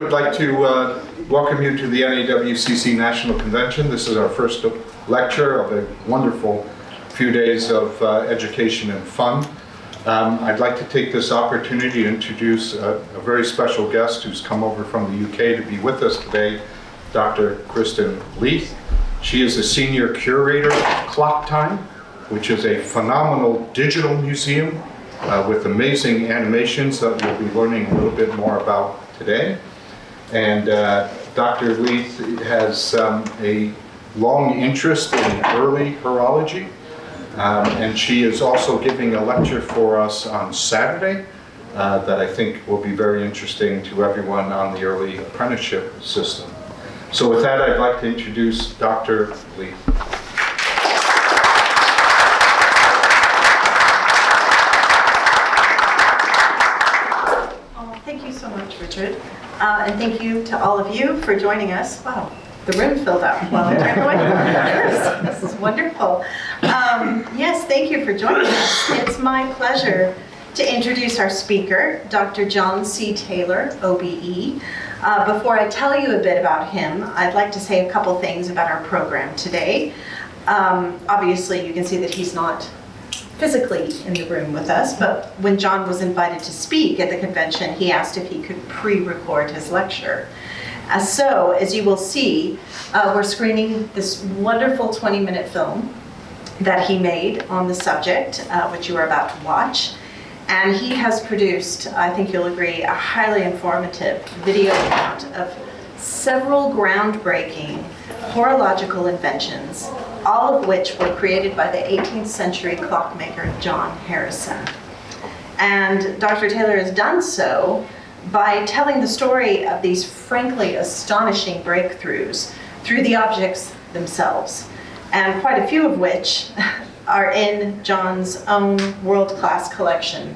I would like to welcome you to the NAWCC National Convention. This is our first lecture of a wonderful few days of education and fun. I'd like to take this opportunity to introduce a very special guest who's come over from the UK to be with us today, Dr. Kristen Leith. She is a senior curator of Clock Time, which is a phenomenal digital museum with amazing animations that we'll be learning a little bit more about today. And Dr. Leith has a long interest in early horology, and she is also giving a lecture for us on Saturday that I think will be very interesting to everyone on the early apprenticeship system. So with that, I'd like to introduce Dr. Leith. Thank you so much, Richard. And thank you to all of you for joining us. Wow, the room filled up while I turned away. This is wonderful. Yes, thank you for joining us. It's my pleasure to introduce our speaker, Dr. John C. Taylor, OBE. Before I tell you a bit about him, I'd like to say a couple things about our program today. Obviously, you can see that he's not physically in the room with us, but when John was invited to speak at the convention, he asked if he could pre-record his lecture. So, as you will see, we're screening this wonderful 20-minute film that he made on the subject, which you are about to watch. And he has produced, I think you'll agree, a highly informative video account of several groundbreaking horological inventions, all of which were created by the 18th century clockmaker John Harrison. And Dr. Taylor has done so by telling the story of these frankly astonishing breakthroughs through the objects themselves, and quite a few of which are in John's own world-class collection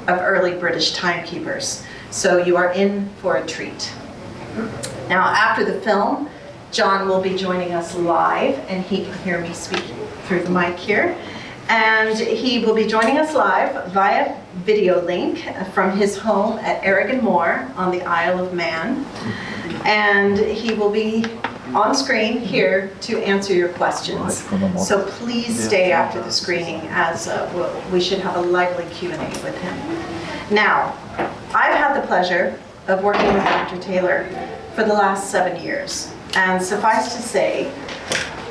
of early British timekeepers. So you are in for a treat. Now, after the film, John will be joining us live, and he can hear me speaking through the mic here. And he will be joining us live via video link from his home at Aragon Moor on the Isle of Man. And he will be on screen here to answer your questions. So please stay after the screening, as we should have a lively Q&A with him. Now, I've had the pleasure of working with Dr. Taylor for the last 7 years. And suffice to say,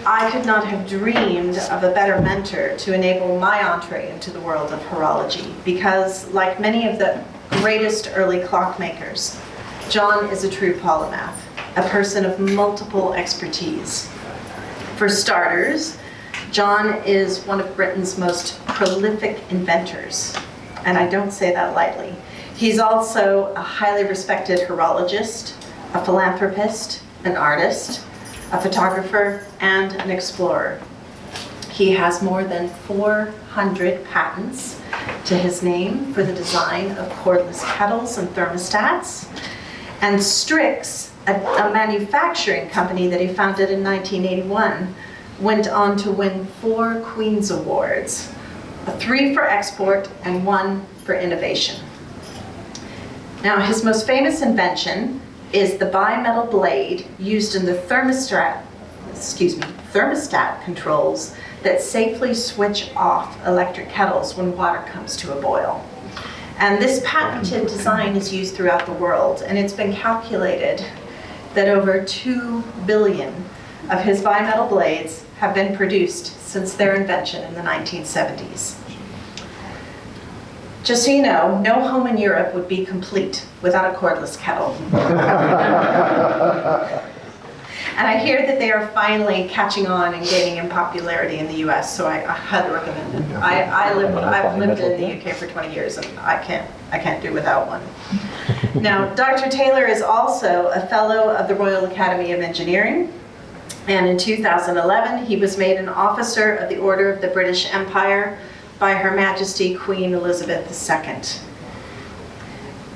I could not have dreamed of a better mentor to enable my entree into the world of horology, because like many of the greatest early clockmakers, John is a true polymath, a person of multiple expertise. For starters, John is one of Britain's most prolific inventors, and I don't say that lightly. He's also a highly respected horologist, a philanthropist, an artist, a photographer, and an explorer. He has more than 400 patents to his name for the design of cordless kettles and thermostats. And Strix, a manufacturing company that he founded in 1981, went on to win 4 Queen's Awards, 3 for export and 1 for innovation. Now, his most famous invention is the bimetal blade used in the thermostat controls that safely switch off electric kettles when water comes to a boil. And this patented design is used throughout the world, and it's been calculated that over 2 billion of his bimetal blades have been produced since their invention in the 1970s. Just so you know, no home in Europe would be complete without a cordless kettle. And I hear that they are finally catching on and gaining in popularity in the US, so I highly recommend it. I've lived in the UK for 20 years, and I can't do without one. Now, Dr. Taylor is also a fellow of the Royal Academy of Engineering, and in 2011, he was made an officer of the Order of the British Empire by Her Majesty Queen Elizabeth II.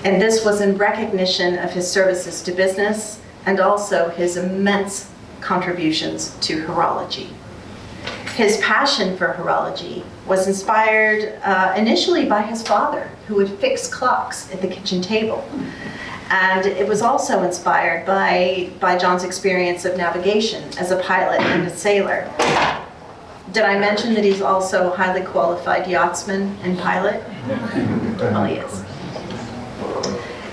And this was in recognition of his services to business and also his immense contributions to horology. His passion for horology was inspired initially by his father, who would fix clocks at the kitchen table. And it was also inspired by John's experience of navigation as a pilot and a sailor. Did I mention that he's also a highly qualified yachtsman and pilot? Well, he is.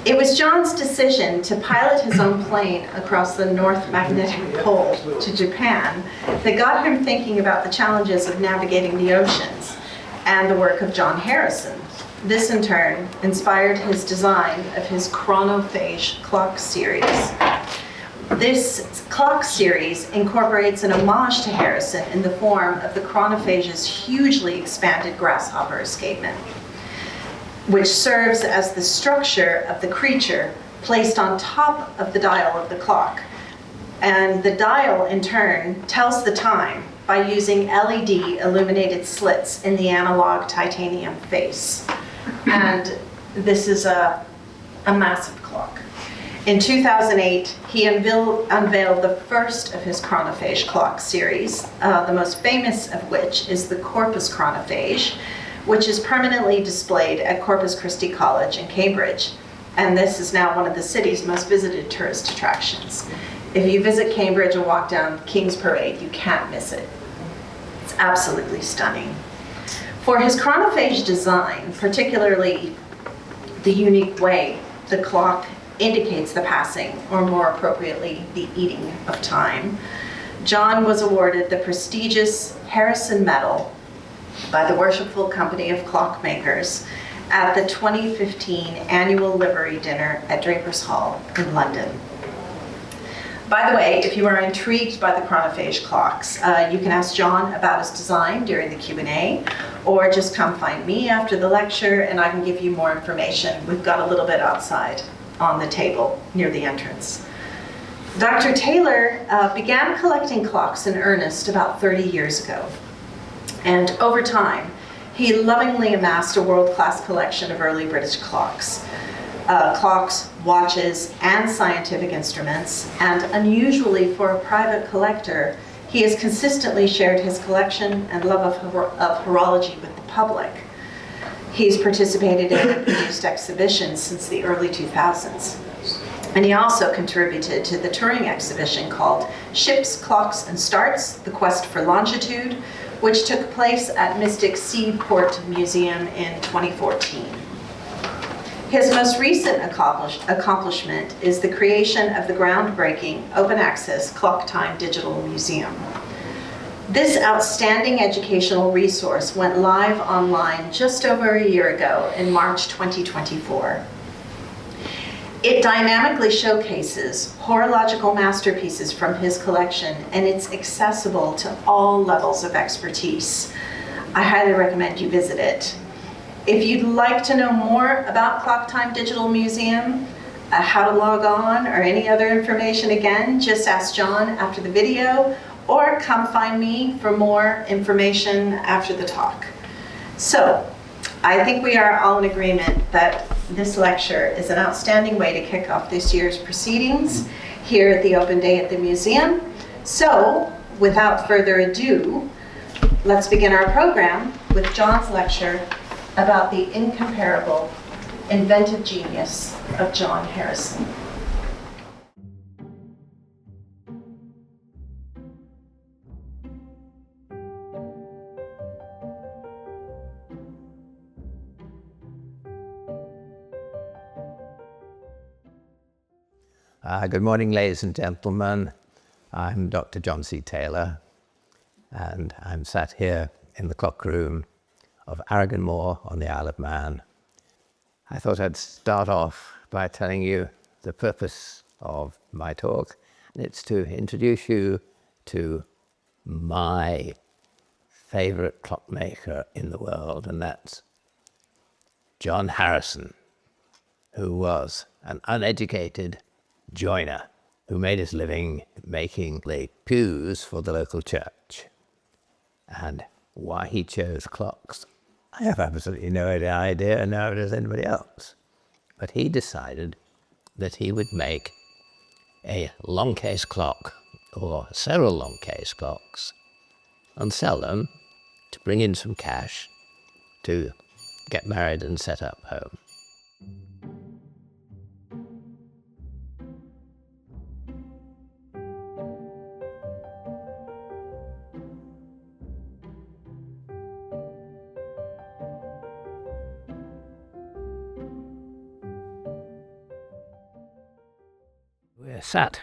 It was John's decision to pilot his own plane across the North Magnetic Pole to Japan that got him thinking about the challenges of navigating the oceans and the work of John Harrison. This, in turn, inspired his design of his chronophage clock series. This clock series incorporates an homage to Harrison in the form of the chronophage's hugely expanded grasshopper escapement, which serves as the structure of the creature placed on top of the dial of the clock. And the dial, in turn, tells the time by using LED illuminated slits in the analog titanium face. And this is a massive clock. In 2008, he unveiled the first of his chronophage clock series, the most famous of which is the Corpus chronophage, which is permanently displayed at Corpus Christi College in Cambridge. And this is now one of the city's most visited tourist attractions. If you visit Cambridge and walk down King's Parade, you can't miss it. It's absolutely stunning. For his chronophage design, particularly the unique way the clock indicates the passing, or more appropriately, the eating of time, John was awarded the prestigious Harrison Medal by the Worshipful Company of Clockmakers at the 2015 annual livery dinner at Drapers Hall in London. By the way, if you are intrigued by the chronophage clocks, you can ask John about his design during the Q&A, or just come find me after the lecture and I can give you more information. We've got a little bit outside on the table near the entrance. Dr. Taylor began collecting clocks in earnest about 30 years ago. And over time, he lovingly amassed a world-class collection of early British clocks. Clocks, watches, and scientific instruments, and unusually for a private collector, he has consistently shared his collection and love of horology with the public. He's participated in and produced exhibitions since the early 2000s. And he also contributed to the touring exhibition called Ships, Clocks, and Starts, The Quest for Longitude, which took place at Mystic Seaport Museum in 2014. His most recent accomplishment is the creation of the groundbreaking open-access Clock Time Digital Museum. This outstanding educational resource went live online just over a year ago in March 2024. It dynamically showcases horological masterpieces from his collection, and it's accessible to all levels of expertise. I highly recommend you visit it. If you'd like to know more about Clock Time Digital Museum, how to log on, or any other information, again, just ask John after the video, or come find me for more information after the talk. So, I think we are all in agreement that this lecture is an outstanding way to kick off this year's proceedings here at the Open Day at the Museum. So, without further ado, let's begin our program with John's lecture about the incomparable, inventive genius of John Harrison. Good morning, ladies and gentlemen. I'm Dr. John C. Taylor, and I'm sat here in the clock room of Aragon Moor on the Isle of Man. I thought I'd start off by telling you the purpose of my talk, and it's to introduce you to my favorite clockmaker in the world, and that's John Harrison, who was an uneducated joiner who made his living making the pews for the local church. And why he chose clocks, I have absolutely no idea, nor does anybody else. But he decided that he would make a long case clock, or several long case clocks, and sell them to bring in some cash to get married and set up home. We're sat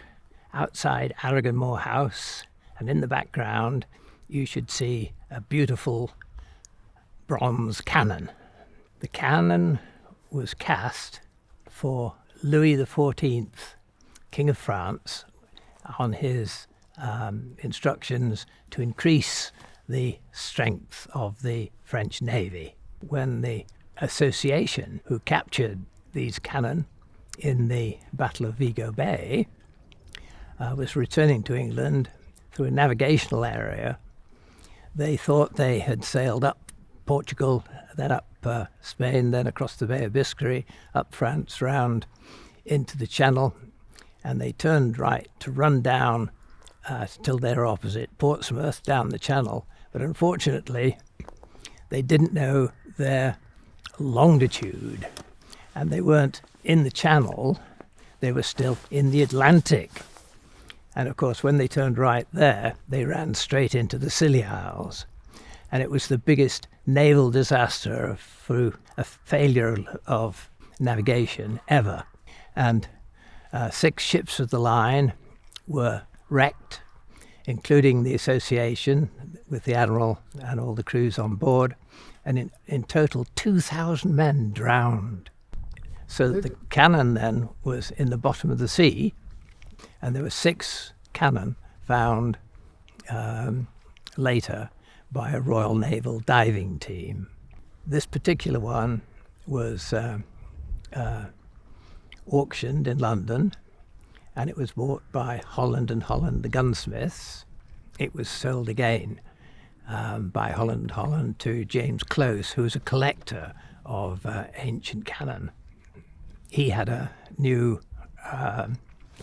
outside Aragon Moor House, and in the background you should see a beautiful bronze cannon. The cannon was cast for Louis XIV, King of France, on his instructions to increase the strength of the French Navy. When the association who captured these cannon in the Battle of Vigo Bay was returning to England through a navigational area, they thought they had sailed up Portugal, then up Spain, then across the Bay of Biscay, up France, round into the Channel, and they turned right to run down till they were opposite Portsmouth, down the Channel. But unfortunately, they didn't know their longitude, and they weren't in the Channel, they were still in the Atlantic. And of course, when they turned right there, they ran straight into the Scilly Isles. And it was the biggest naval disaster through a failure of navigation ever. And 6 ships of the line were wrecked, including the association with the admiral and all the crews on board. And in total, 2,000 men drowned. So the cannon then was in the bottom of the sea, and there were 6 cannon found later by a Royal Naval diving team. This particular one was auctioned in London, and it was bought by Holland and Holland, the gunsmiths. It was sold again by Holland and Holland to James Close, who was a collector of ancient cannon. He had a new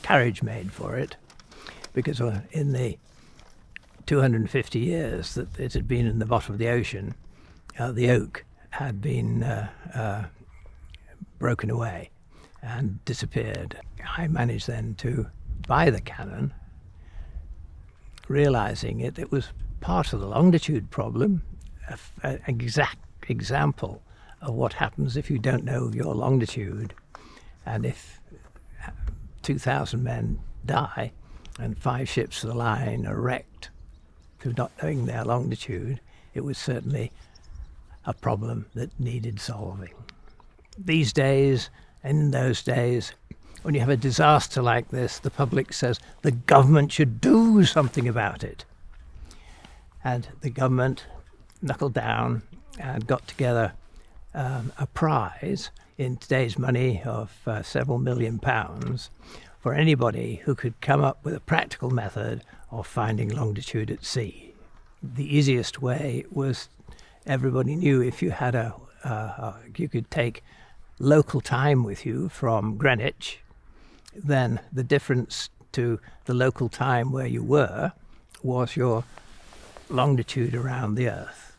carriage made for it, because in the 250 years that it had been in the bottom of the ocean, the oak had been broken away and disappeared. I managed then to buy the cannon, realizing it was part of the longitude problem, an exact example of what happens if you don't know your longitude. And if 2,000 men die and 5 ships of the line are wrecked through not knowing their longitude, it was certainly a problem that needed solving. These days, and in those days, when you have a disaster like this, the public says the government should do something about it. And the government knuckled down and got together a prize in today's money of several £million for anybody who could come up with a practical method of finding longitude at sea. The easiest way was, everybody knew if you had you could take local time with you from Greenwich, then the difference to the local time where you were was your longitude around the Earth.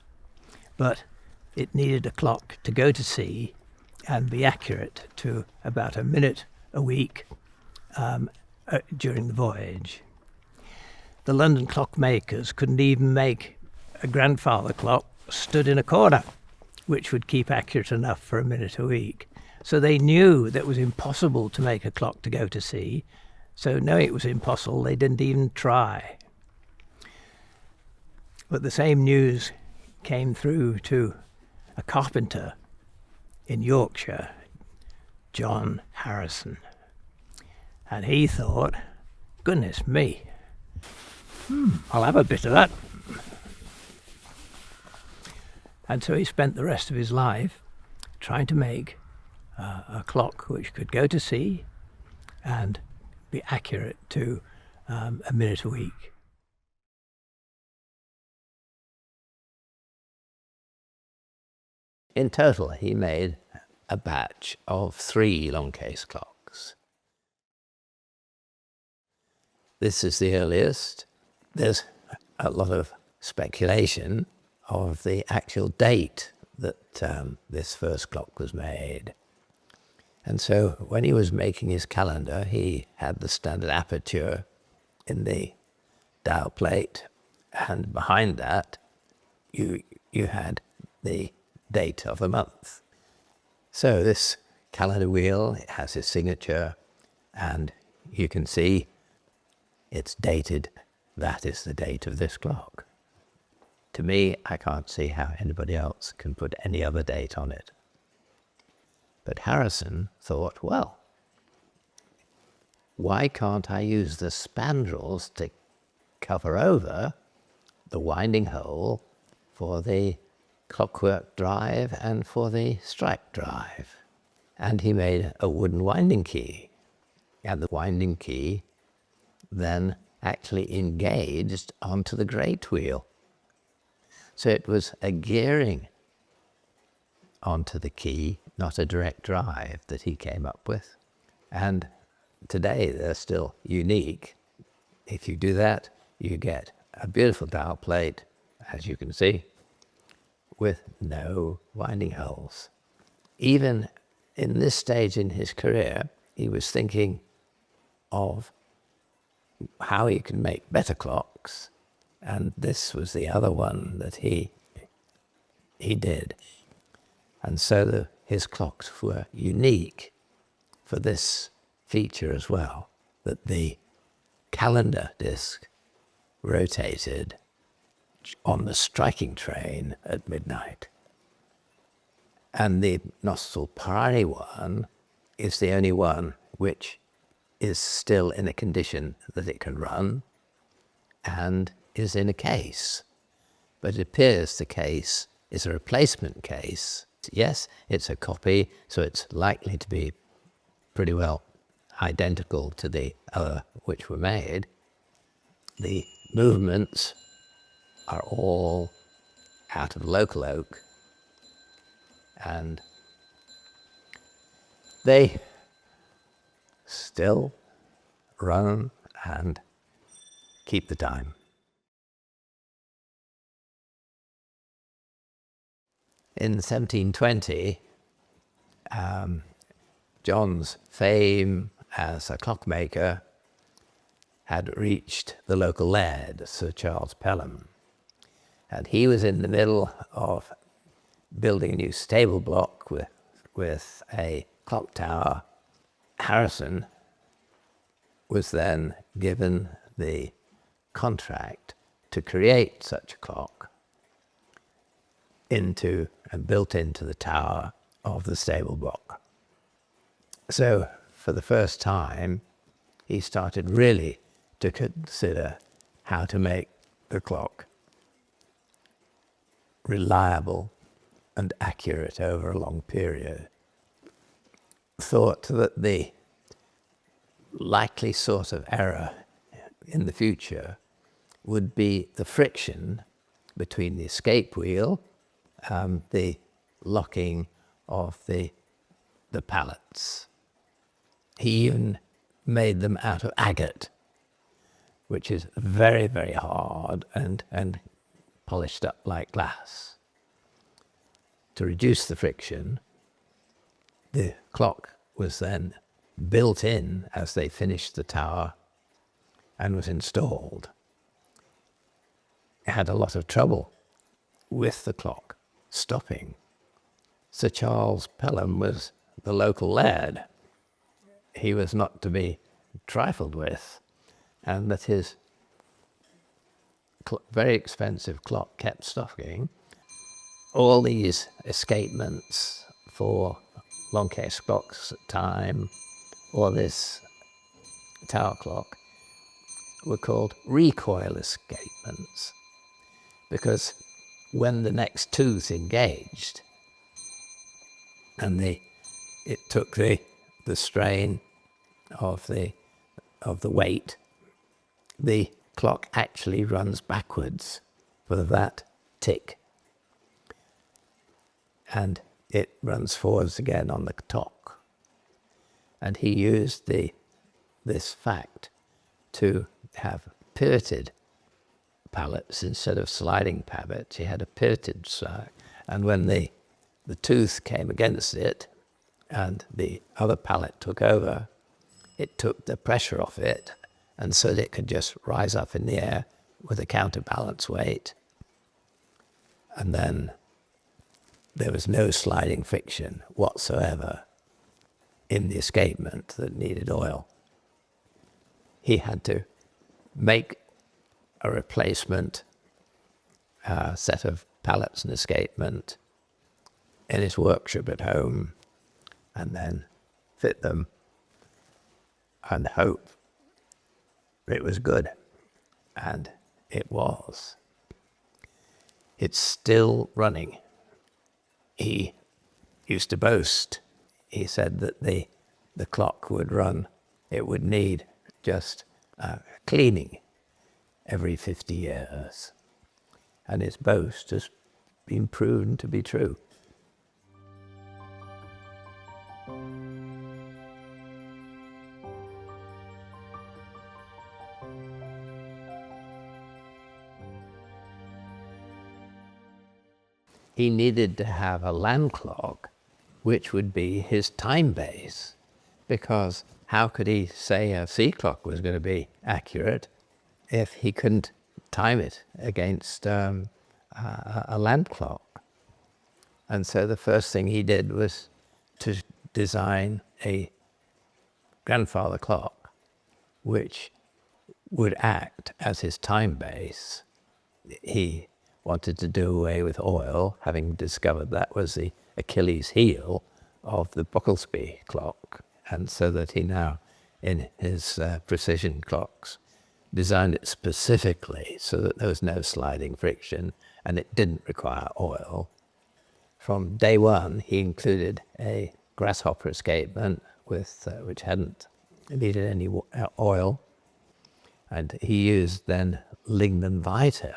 But it needed a clock to go to sea and be accurate to about a minute a week during the voyage. The London clockmakers couldn't even make a grandfather clock stood in a corner, which would keep accurate enough for a minute a week. So they knew that it was impossible to make a clock to go to sea. So knowing it was impossible, they didn't even try. But the same news came through to a carpenter in Yorkshire, John Harrison. And he thought, goodness me, I'll have a bit of that. And so he spent the rest of his life trying to make a clock which could go to sea and be accurate to a minute a week. In total, he made a batch of 3 long case clocks. This is the earliest. There's a lot of speculation of the actual date that this first clock was made. And so when he was making his calendar, he had the standard aperture in the dial plate, and behind that you had the date of the month. So this calendar wheel, it has his signature, and you can see it's dated. That is the date of this clock. To me, I can't see how anybody else can put any other date on it. But Harrison thought, well, why can't I use the spandrels to cover over the winding hole for the clockwork drive and for the strike drive? And he made a wooden winding key. And the winding key then actually engaged onto the great wheel. So it was a gearing onto the key, not a direct drive, that he came up with. And today they're still unique. If you do that, you get a beautiful dial plate, as you can see, with no winding holes. Even in this stage in his career, he was thinking of how he could make better clocks, and this was the other one that he did. And so his clocks were unique for this feature as well, that the calendar disc rotated on the striking train at midnight. And the NAWCC one is the only one which is still in a condition that it can run and is in a case. But it appears the case is a replacement case. Yes, it's a copy, so it's likely to be pretty well identical to the other which were made. The movements are all out of local oak, and they still run and keep the time. In 1720, John's fame as a clockmaker had reached the local laird, Sir Charles Pelham, and he was in the middle of building a new stable block with a clock tower. Harrison was then given the contract to create such a clock built into the tower of the stable block. So for the first time, he started really to consider how to make the clock reliable and accurate over a long period. Thought that the likely source of error in the future would be the friction between the escape wheel and the locking of the pallets. He even made them out of agate, which is very, very hard and polished up like glass. To reduce the friction, the clock was then built in as they finished the tower and was installed. It had a lot of trouble with the clock stopping. Sir Charles Pelham was the local laird. He was not to be trifled with, and that his very expensive clock kept stopping. All these escapements for long case clocks at time, or this tower clock, were called recoil escapements, because when the next tooth engaged and it took the strain of the weight, the clock actually runs backwards for that tick, and it runs forwards again on the clock. And he used this fact to have pivoted pallets instead of sliding pallets. He had a pivoted slide, and when the tooth came against it and the other pallet took over, it took the pressure off it, and so that it could just rise up in the air with a counterbalance weight. And then there was no sliding friction whatsoever in the escapement that needed oil. he had to make a replacement set of pallets and escapement in his workshop at home, and then fit them and hope it was good. And it was. It's still running. He used to boast. He said that the clock would run, it would need just cleaning every 50 years. And his boast has been proven to be true. He needed to have a land clock which would be his time base, because how could he say a sea clock was going to be accurate if he couldn't time it against a land clock? And so the first thing he did was to design a grandfather clock which would act as his time base. He wanted to do away with oil, having discovered that was the Achilles heel of the Brocklesby clock, and so that he now, in his precision clocks, designed it specifically so that there was no sliding friction and it didn't require oil. From day one, he included a grasshopper escapement which hadn't needed any oil, and he used then lignin vitae,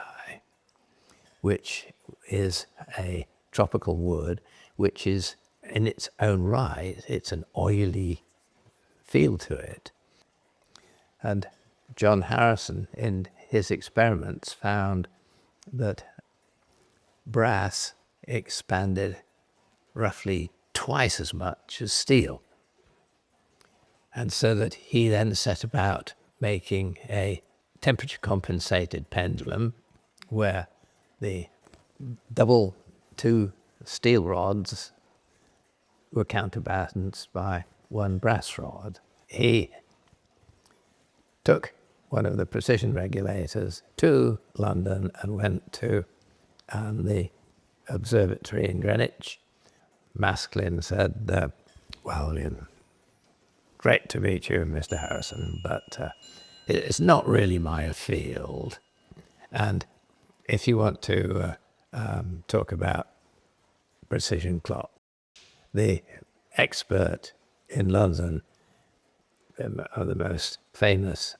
which is a tropical wood, which is in its own right, it's an oily feel to it. And John Harrison, in his experiments, found that brass expanded roughly twice as much as steel. And so that he then set about making a temperature compensated pendulum where the double two steel rods were counterbalanced by one brass rod. He took one of the precision regulators to London and went to the observatory in Greenwich. Masklin said, well, great to meet you, Mr. Harrison, but it's not really my field. And if you want to talk about precision clock, the expert in London, the most famous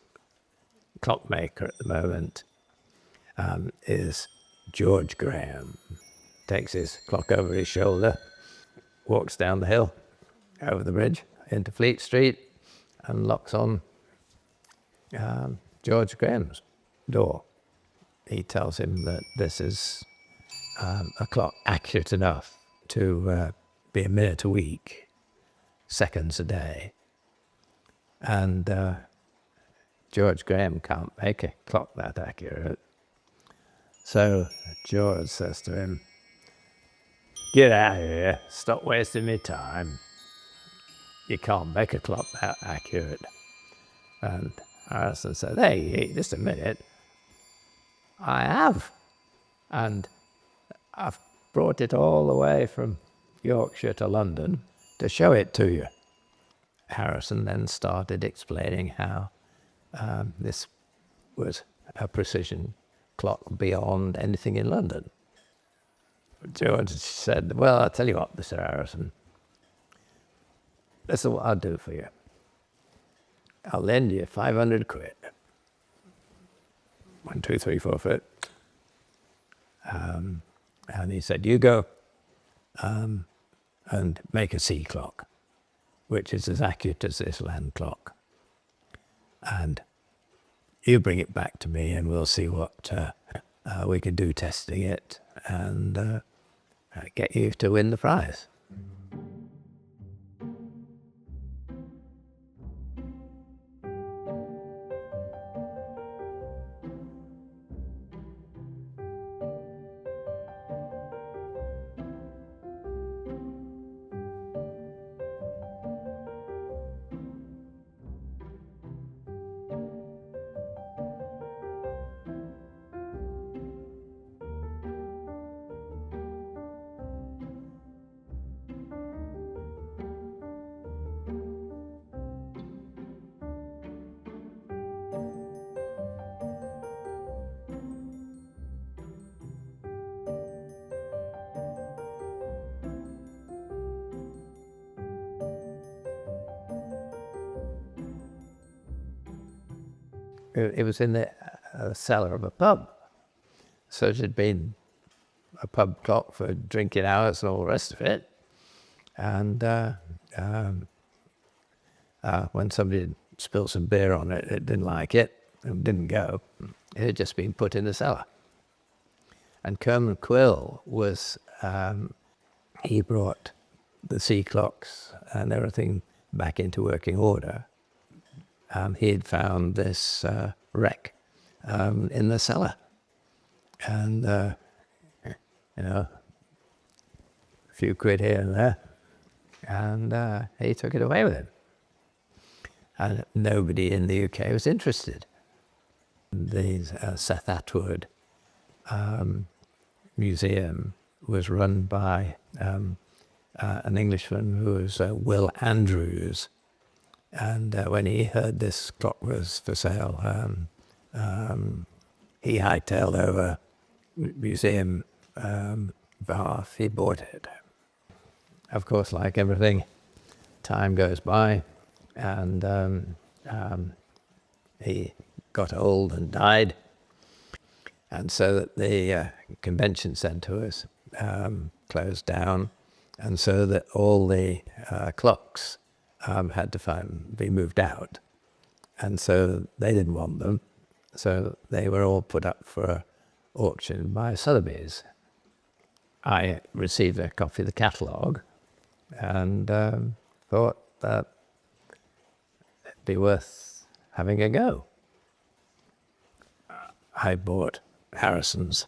clockmaker at the moment, is George Graham. Takes his clock over his shoulder, walks down the hill, over the bridge, into Fleet Street, and locks on George Graham's door. He tells him that this is a clock accurate enough to be a minute a week, seconds a day. And George Graham can't make a clock that accurate. So George says to him, "Get out of here, stop wasting my time. You can't make a clock that accurate." And Harrison said, "Hey, just a minute. I have. And I've brought it all the way from Yorkshire to London to show it to you." Harrison then started explaining how this was a precision clock beyond anything in London. George said, "Well, I'll tell you what, Mr. Harrison, this is what I'll do for you. I'll lend you 500 quid. 1, 2, 3, 4 foot. And he said, you go and make a sea clock, which is as accurate as this land clock. And you bring it back to me and we'll see what we can do testing it and get you to win the prize." it was in the cellar of a pub. So it had been a pub clock for drinking hours and all the rest of it. And when somebody spilled some beer on it, it didn't like it, and didn't go. It had just been put in the cellar. And Kerman Quill was, he brought the sea clocks and everything back into working order. He'd found this wreck in the cellar. And, you know, a few quid here and there. And he took it away with him. And nobody in the UK was interested. The Seth Atwood Museum was run by an Englishman who was Will Andrews. And when he heard this clock was for sale, he hightailed over museum behalf. He bought it. Of course, like everything, time goes by, and he got old and died. And so that the convention centre was closed down, and so that all the clocks had to be moved out. And so they didn't want them, so they were all put up for auction by Sotheby's. I received a copy of the catalogue and thought that it'd be worth having a go. I bought Harrison's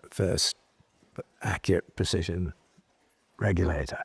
first accurate precision regulator.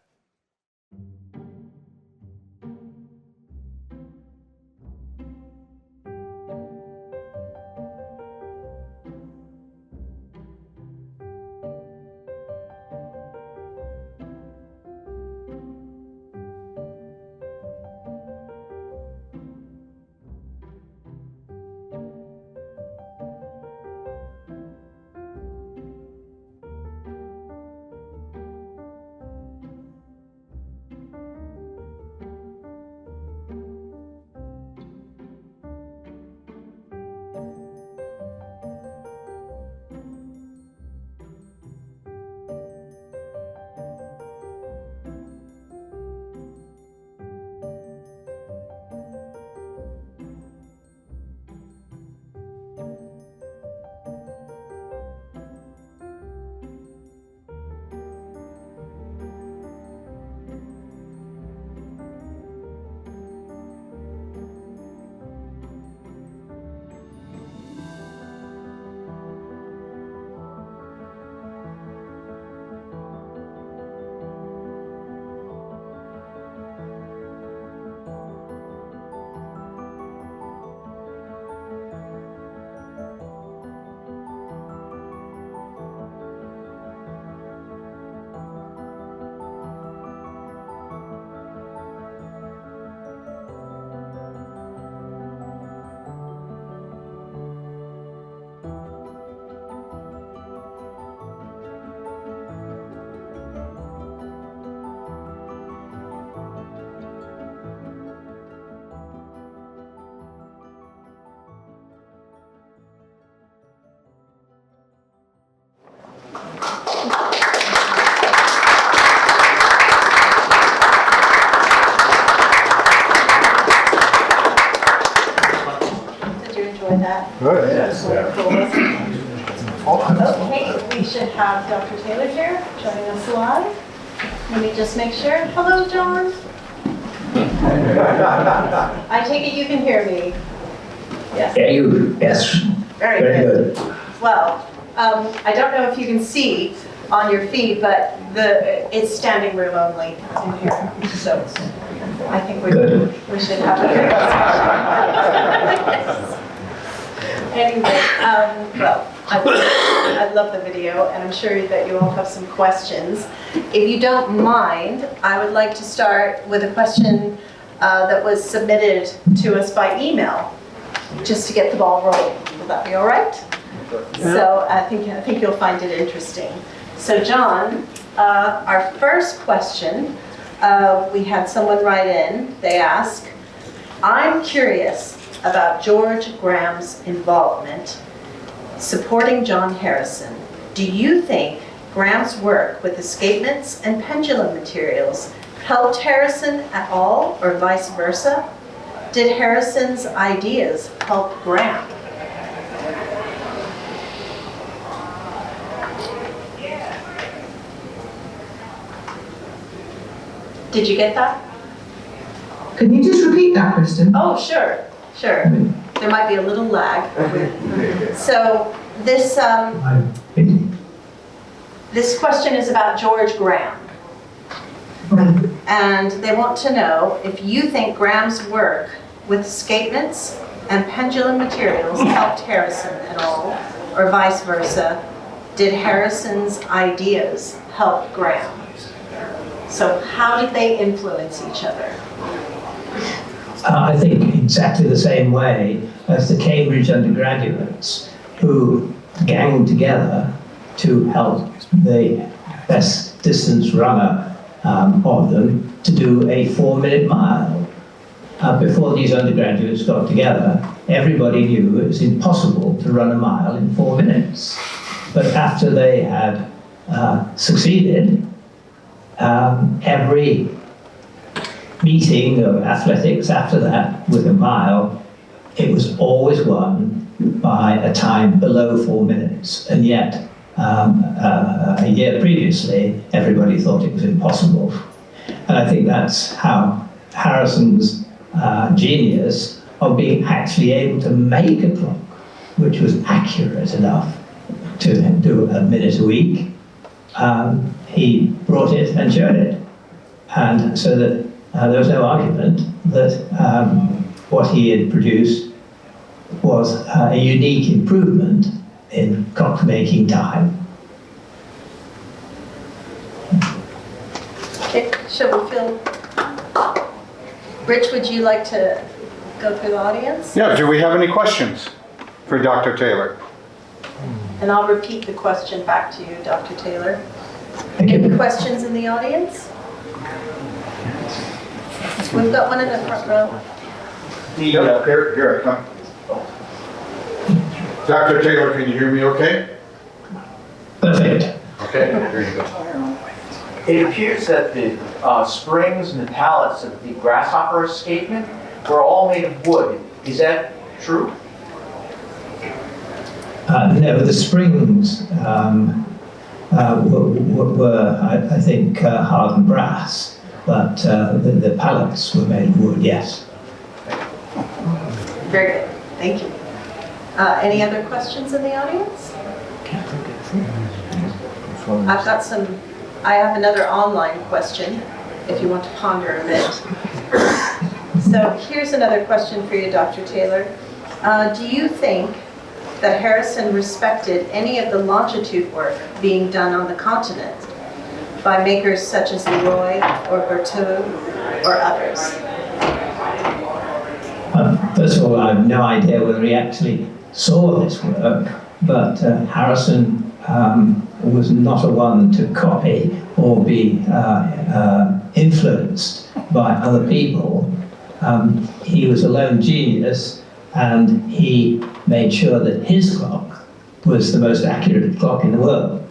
Good. Yes. Okay, we should have Dr. Taylor here joining us live. Let me just make sure. Hello, John. I take it you can hear me. Yes. Yes. Very good. Well, I don't know if you can see on your feed, but it's standing room only in here. So I think we should have a good discussion. Anyway, well, I love the video, and I'm sure that you all have some questions. If you don't mind, I would like to start with a question that was submitted to us by email, just to get the ball rolling. Will that be all right? Yeah. So I think you'll find it interesting. So John, our first question, we had someone write in. They ask, I'm curious about George Graham's involvement supporting John Harrison. Do you think Graham's work with escapements and pendulum materials helped Harrison at all, or vice versa? Did Harrison's ideas help Graham? Did you get that? Can you just repeat that, Kristen? Oh, sure. There might be a little lag. So this this question is about George Graham. And they want to know if you think Graham's work with escapements and pendulum materials helped Harrison at all, or vice versa. Did Harrison's ideas help Graham? So how did they influence each other? I think exactly the same way as the Cambridge undergraduates who ganged together to help the best distance runner of them to do a 4-minute mile. Before these undergraduates got together, everybody knew it was impossible to run a mile in 4 minutes. But after they had succeeded, every meeting of athletics after that with a mile, it was always won by a time below 4 minutes. And yet, a year previously, everybody thought it was impossible. And I think that's how Harrison's genius of being actually able to make a clock which was accurate enough to do a minute a week, he brought it and showed it. And so that there was no argument that what he had produced was a unique improvement in clock-making time. Okay, shall we feel? Rich, would you like to go through the audience? Yeah, do we have any questions for Dr. Taylor? And I'll repeat the question back to you, Dr. Taylor. Thank you. Any questions in the audience? We've got one in the front row. Here I come. Dr. Taylor, can you hear me okay? Perfect. Okay, here you go. It appears that the springs and the pallets of the grasshopper escapement were all made of wood. Is that true? No, the springs were I think, hardened brass, but the pallets were made of wood, yes. Very good, thank you. Any other questions in the audience? I have another online question, if you want to ponder a bit. So here's another question for you, Dr. Taylor. Do you think that Harrison respected any of the longitude work being done on the continent by makers such as Leroy or Berthoud or others? First of all, I have no idea whether he actually saw this work, but Harrison was not a one to copy or be influenced by other people. He was a lone genius, and he made sure that his clock was the most accurate clock in the world.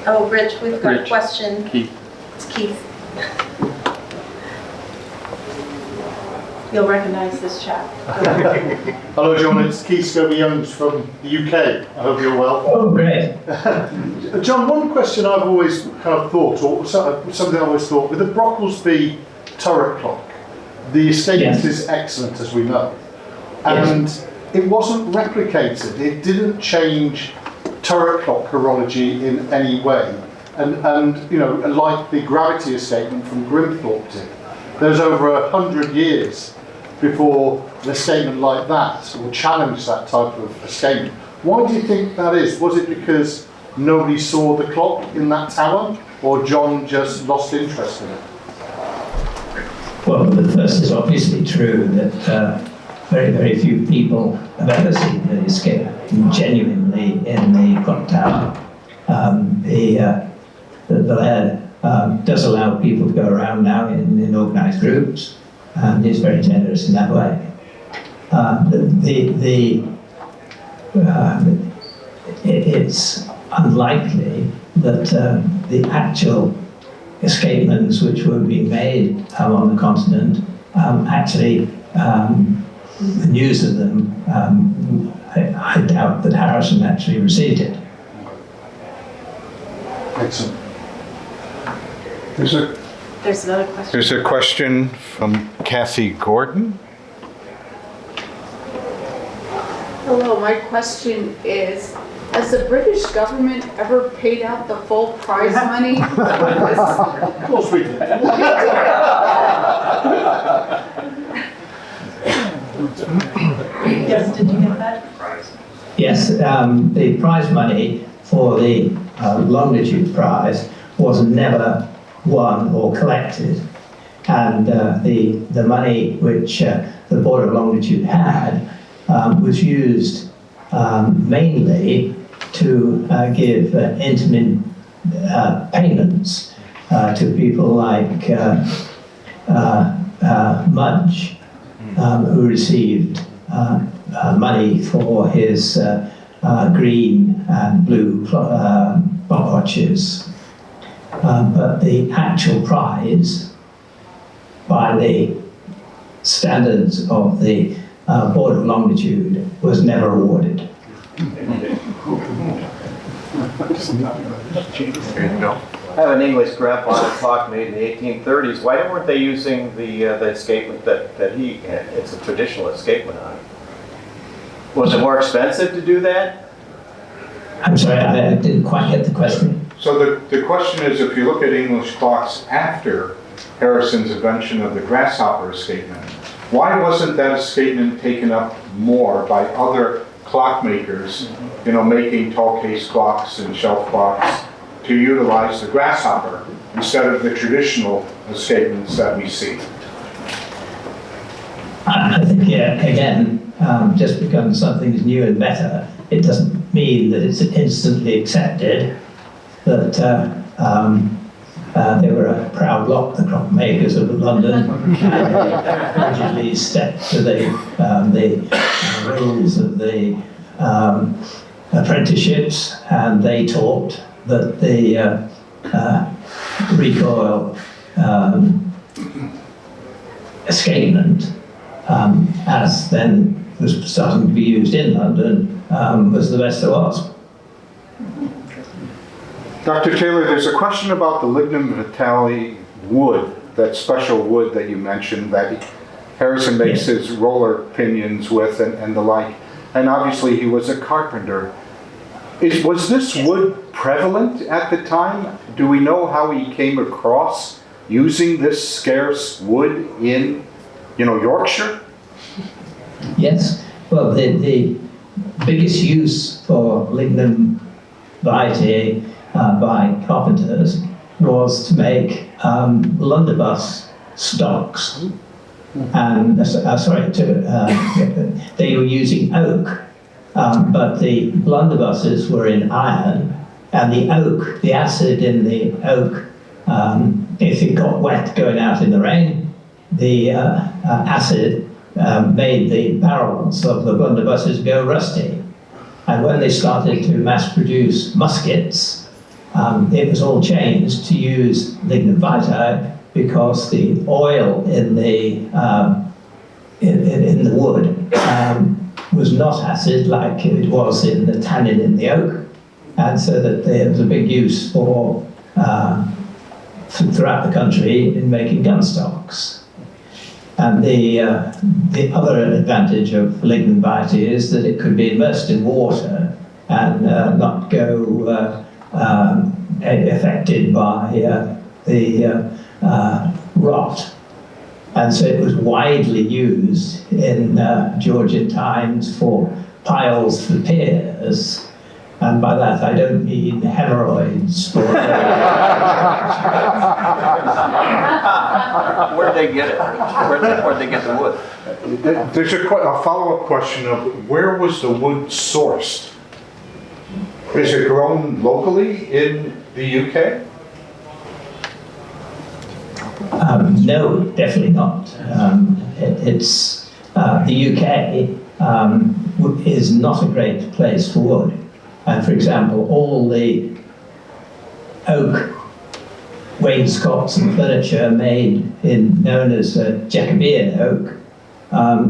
Oh, Rich, we've got a question. Keith. It's Keith. You'll recognize this chap. Hello, John. It's Keith Scobie-Youngs from the UK. I hope you're well. Oh, great. John, one question I've always kind of thought, or something I always thought, with the Brocklesby turret clock, the escapement is excellent, as we know. And it wasn't replicated. It didn't change turret clock horology in any way. And you know, like the gravity escapement from Grimthorpe did, there's over 100 years before an escapement like that will challenge that type of escapement. Why do you think that is? Was it because nobody saw the clock in that tower, or John just lost interest in it? Well, the first is obviously true that very, very few people have ever seen the escape genuinely in the clock tower. The lead does allow people to go around now in organised groups, and is very generous in that way. It's unlikely that the actual escapements which were being made on the continent actually, the news of them, I doubt that Harrison actually received it. Excellent. There's another question. There's a question from Kathy Gordon. Hello, my question is, has the British government ever paid out the full prize money? Of course we did. Yes, did you get that? Yes, the prize money for the longitude prize was never won or collected, and the money which the Board of Longitude had was used mainly to give intermittent payments to people like Mudge, who received money for his green and blue clock watches. But the actual prize, by the standards of the Board of Longitude, was never awarded. There you go. I have an English grandfather clock made in the 1830s. Why weren't they using the escapement that he had? It's a traditional escapement on it. Was it more expensive to do that? I'm sorry, I didn't quite get the question. So the question is, if you look at English clocks after Harrison's invention of the grasshopper escapement, why wasn't that escapement taken up more by other clockmakers, you know, making tall case clocks and shelf clocks, to utilize the grasshopper instead of the traditional escapements that we see? I think, yeah, again, just because something is new and better, it doesn't mean that it's instantly accepted. That they were a proud lot, the clockmakers of London, and they rigidly stepped to the rules of the apprenticeships, and they taught that the recoil escapement, as then was starting to be used in London, was the best there was. Dr. Taylor, there's a question about the lignum vitale wood, that special wood that you mentioned that Harrison makes his roller pinions with and the like. And obviously he was a carpenter. Was this wood prevalent at the time? Do we know how he came across using this scarce wood in, Yorkshire? Yes. Well, the biggest use for lignum vitae by carpenters was to make blunderbuss stocks. And they were using oak, but the blunderbusses were in iron, and the oak, the acid in the oak, if it got wet going out in the rain, the acid made the barrels of the blunderbusses go rusty. And when they started to mass produce muskets, it was all changed to use lignum vitae, because the oil in the wood was not acid like it was in the tannin in the oak, and so that there was a big use for throughout the country in making gun stocks. And the other advantage of lignum vitae is that it could be immersed in water and not go affected by the rot. And so it was widely used in Georgian times for piles for piers. And by that I don't mean hemorrhoids. Where'd they get it? Where'd they get the wood? There's a follow-up question of where was the wood sourced? Is it grown locally in the UK? No, definitely not. It's the UK is not a great place for wood. And for example, all the oak wainscots and furniture made known as Jacobean oak,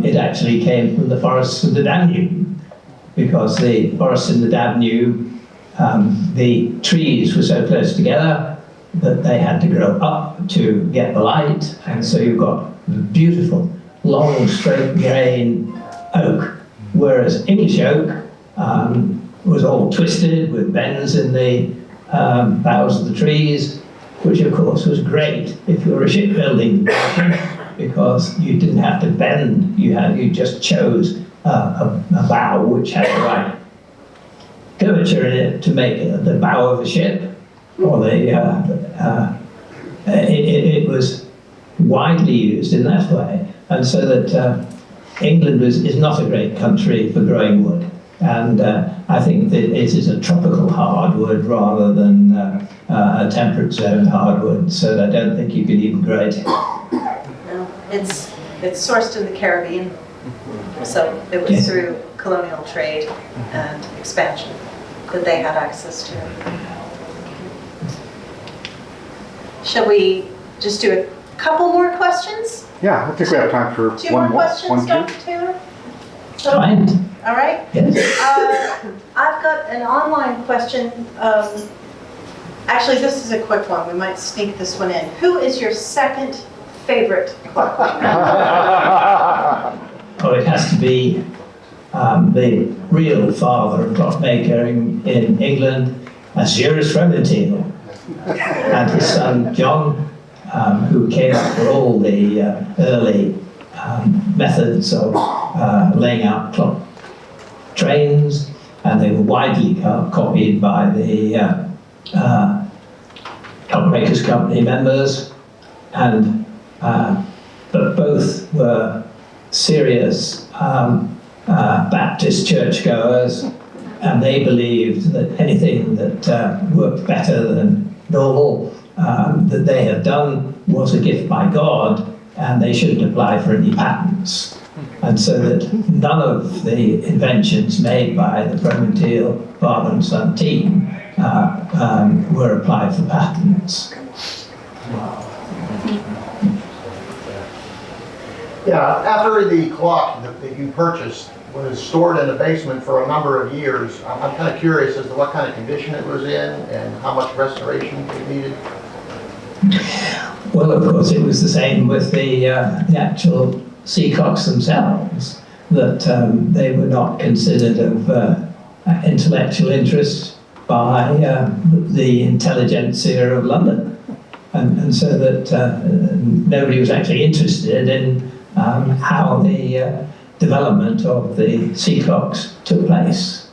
it actually came from the forests of the Danube, because the forests in the Danube, the trees were so close together that they had to grow up to get the light, and so you've got beautiful, long, straight grain oak, whereas English oak was all twisted with bends in the boughs of the trees, which of course was great if you were a shipbuilding because you didn't have to bend, you just chose a bough which had the right curvature in it to make the bow of a ship, or it was widely used in that way, and so that England is not a great country for growing wood, and I think that it is a tropical hardwood rather than a temperate zone hardwood, so I don't think you could even grow it. No, it's sourced in the Caribbean, so it was Yes. through colonial trade and expansion that they had access to. Shall we just do a couple more questions? Yeah, I think we have time for Two one more more. questions, One, two. Dr. Taylor? So, Fine. all right. Yes. I've got an online question. Actually, this is a quick one. We might sneak this one in. Who is your second favorite clockmaker? Oh, it has to be the real father of clockmaker in England, Azurus Remington, and his son John, who came up with all the early methods of laying out clock trains, and they were widely copied by the Clockmakers Company members, and but both were serious Baptist churchgoers, and they believed that anything that worked better than normal that they had done was a gift by God, and they shouldn't apply for any patents. And so that none of the inventions made by the Fremantle father and son team were applied for patents. Yeah, after the clock that you purchased was stored in the basement for a number of years, I'm kind of curious as to what kind of condition it was in and how much restoration it needed. Well, of course, it was the same with the actual sea clocks themselves, that they were not considered of intellectual interest by the intelligentsia of London. And so that nobody was actually interested in how the development of the sea clocks took place.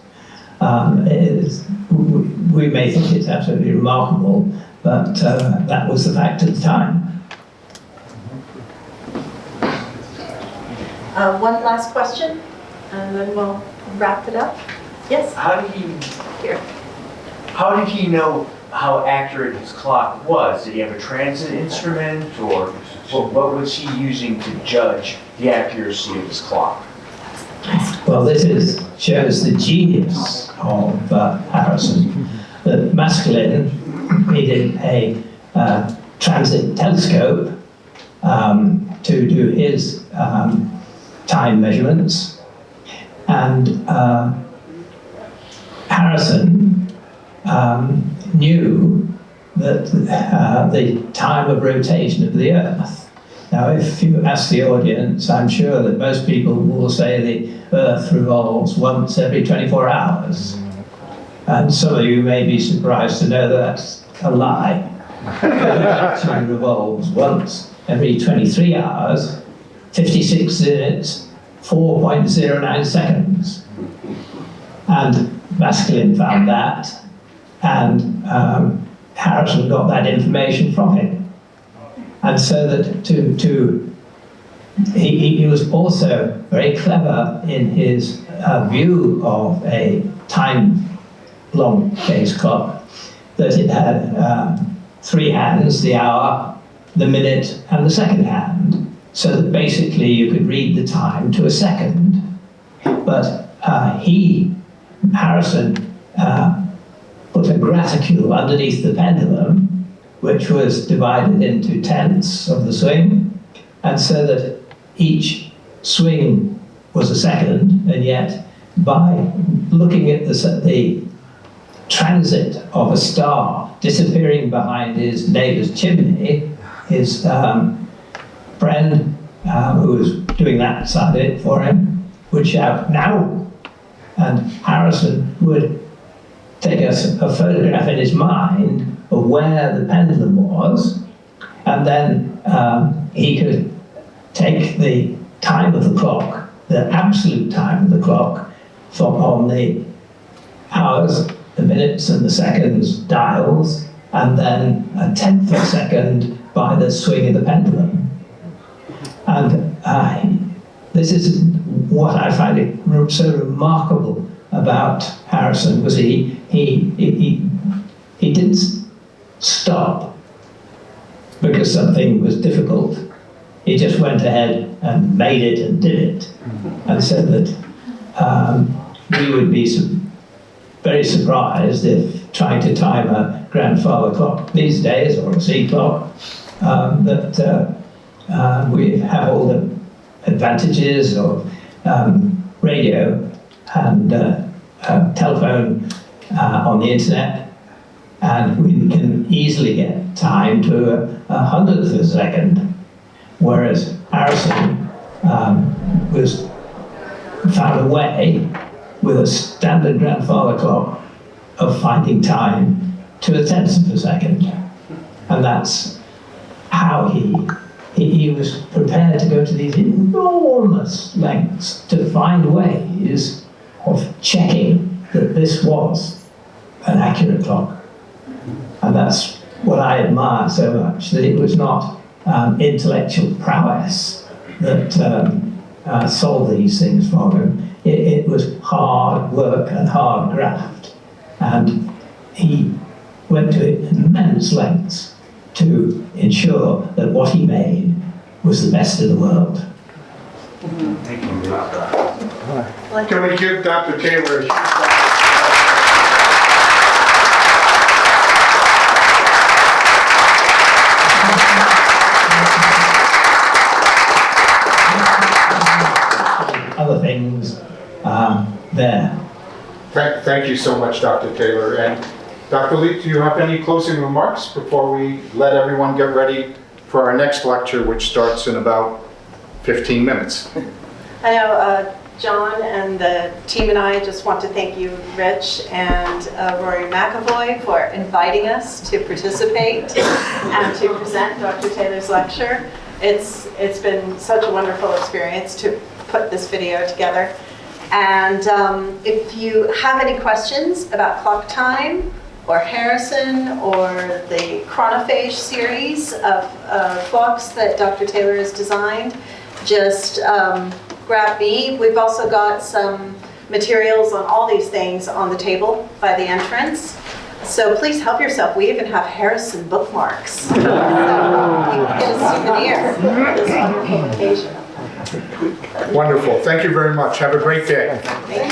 We may think it's absolutely remarkable, but that was the fact at the time. One last question, and then we'll wrap it up. Yes? How did he know how accurate his clock was? Did he have a transit instrument, or what was he using to judge the accuracy of his clock? Well, this shows the genius of Harrison. That Maskelyne needed a transit telescope to do his time measurements, and Harrison knew that the time of rotation of the Earth. Now, if you ask the audience, I'm sure that most people will say the Earth revolves once every 24 hours. And some of you may be surprised to know that that's a lie. It actually revolves once every 23 hours, 56 minutes, 4.09 seconds. And Maskelyne found that, and Harrison got that information from him. And so that he was also very clever in his view of a time long case clock, that it had 3 hands, the hour, the minute and the second hand, so that basically you could read the time to a second. But Harrison, put a graticule underneath the pendulum, which was divided into tenths of the swing, and so that each swing was a second, and yet by looking at the transit of a star disappearing behind his neighbour's chimney, his friend who was doing that side of it for him would shout, "Now!" And Harrison would take a photograph in his mind of where the pendulum was, and then he could take the time of the clock, the absolute time of the clock, on the hours, the minutes and the seconds dials, and then a tenth of a second by the swing of the pendulum. And this is what I find it so remarkable about Harrison, was he didn't stop because something was difficult. He just went ahead and made it and did it, and said that we would be very surprised if trying to time a grandfather clock these days, or a sea clock, that we have all the advantages of radio and telephone on the internet, and we can easily get time to a hundredth of a second, whereas Harrison found a way with a standard grandfather clock of finding time to a tenth of a second, and that's how he was prepared to go to these enormous lengths to find ways of checking that this was an accurate clock. And that's what I admire so much, that it was not intellectual prowess that solved these things for him. It was hard work and hard graft. And he went to immense lengths to ensure that what he made was the best in the world. Can we give Dr. Taylor a huge round? Other things there. Thank you so much, Dr. Taylor. And Dr. Leek, do you have any closing remarks before we let everyone get ready for our next lecture, which starts in about 15 minutes? I know John and the team and I just want to thank you, Rich and Rory McAvoy, for inviting us to participate and to present Dr. Taylor's lecture. It's been such a wonderful experience to put this video together. And if you have any questions about clock time, or Harrison, or the chronophage series of clocks that Dr. Taylor has designed, just grab me. We've also got some materials on all these things on the table by the entrance. So please help yourself. We even have Harrison bookmarks. So you can get a souvenir for this wonderful occasion. Wonderful. Thank you very much. Have a great day. Thank you.